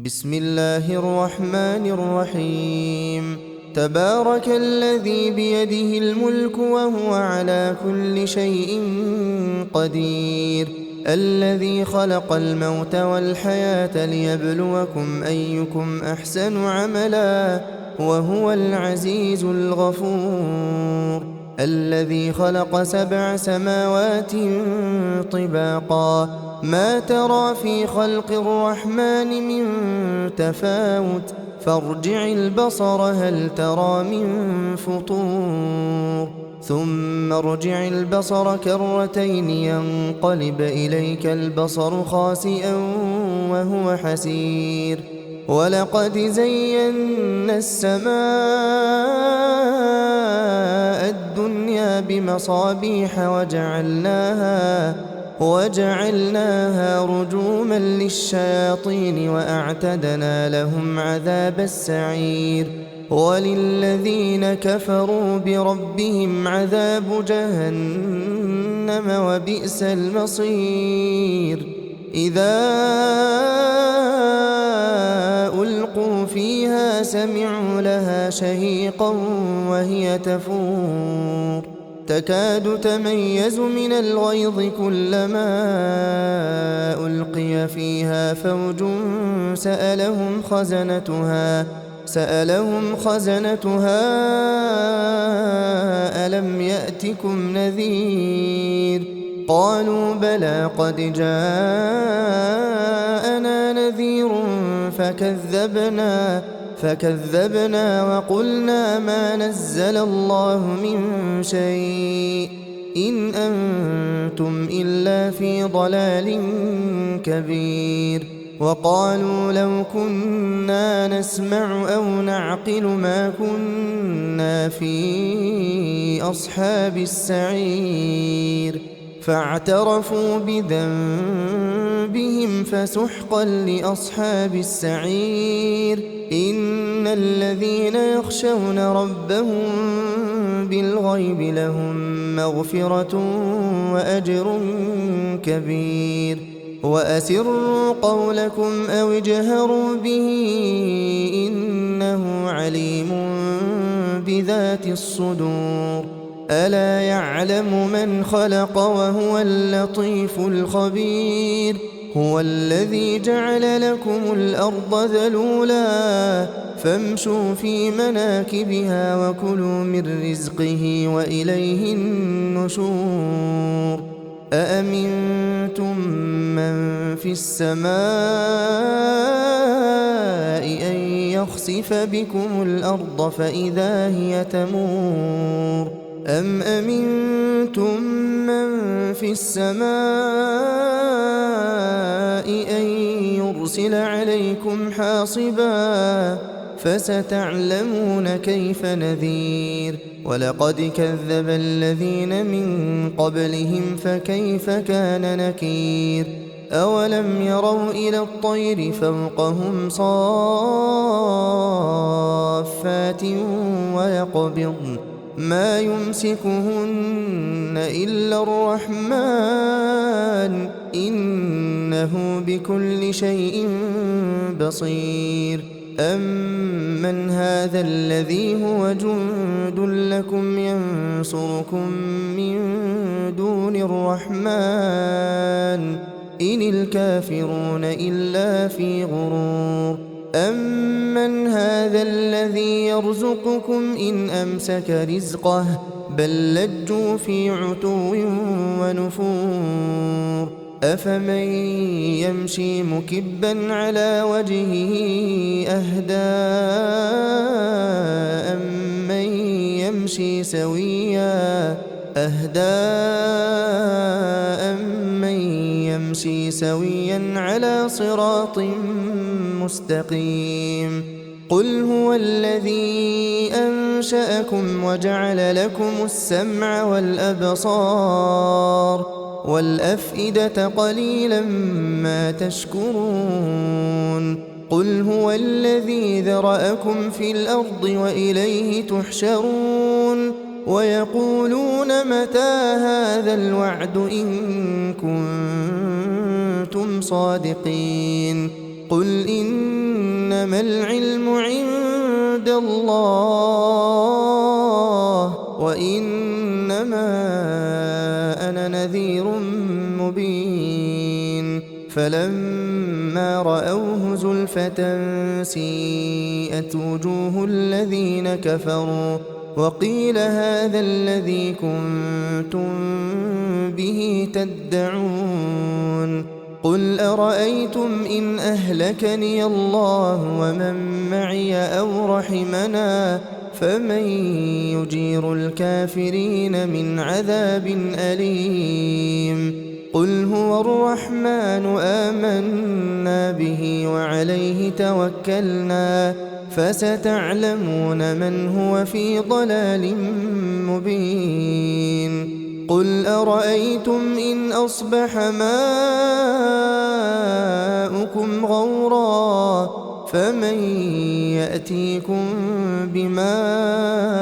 بسم الله الرحمن الرحيم. تبارك الذي بيده الملك وهو على كل شيء قدير، الذي خلق الموت والحياة ليبلوكم أيكم أحسن عملا وهو العزيز الغفور. الذي خلق 7 سماوات طباقا، ما ترى في خلق الرحمن من تفاوت، فارجع البصر هل ترى من فطور، ثم ارجع البصر كرتين ينقلب إليك البصر خاسئا وهو حسير. ولقد زينا السماء الدنيا بمصابيح وجعلناها رجوما للشياطين وأعتدنا لهم عذاب السعير. وللذين كفروا بربهم عذاب جهنم وبئس المصير. إذا ألقوا فيها سمعوا لها شهيقا وهي تفور، تكاد تميز من الغيظ كلما ألقي فيها فوج سألهم خزنتها ألم يأتكم نذير؟ قالوا بلى قد جاءنا نذير فكذبنا وقلنا ما نزل الله من شيء إن أنتم إلا في ضلال كبير. وقالوا لو كنا نسمع أو نعقل ما كنا في أصحاب السعير. فاعترفوا بذنبهم فسحقا لأصحاب السعير. إن الذين يخشون ربهم بالغيب لهم مغفرة وأجر كبير. وأسروا قولكم أو اجهروا به إنه عليم بذات الصدور. ألا يعلم من خلق وهو اللطيف الخبير. هو الذي جعل لكم الأرض ذلولا فامشوا في مناكبها وكلوا من رزقه وإليه النشور. أأمنتم من في السماء أن يخسف بكم الأرض فإذا هي تمور، أم أمنتم من في السماء أن يرسل عليكم حاصبا فستعلمون كيف نذير. ولقد كذب الذين من قبلهم فكيف كان نكير. أولم يروا إلى الطير فوقهم صافات ويقبضن ما يمسكهن إلا الرحمن إنه بكل شيء بصير. أمن هذا الذي هو جند لكم ينصركم من دون الرحمن إن الكافرون إلا في غرور. أمن هذا الذي يرزقكم إن أمسك رزقه بل لجوا في عتو ونفور. أفمن يمشي مكبا على وجهه أهدى أمن يمشي سويا على صراط مستقيم. قل هو الذي أنشأكم وجعل لكم السمع والأبصار والأفئدة قليلا ما تشكرون. قل هو الذي ذرأكم في الأرض وإليه تحشرون. ويقولون متى هذا الوعد إن كنتم صادقين. قل إن إنما العلم عند الله وإنما أنا نذير مبين فلما رأوه زلفة سيئت وجوه الذين كفروا وقيل هذا الذي كنتم به تدعون قل أرأيتم إن أهلكني الله ومن معي أو رحمنا فمن يجير الكافرين من عذاب أليم قل هو الرحمن آمنا به وعليه توكلنا فستعلمون من هو في ضلال مبين قل أرأيتم إن أصبح ماؤكم غورا فمن يأتيكم بماء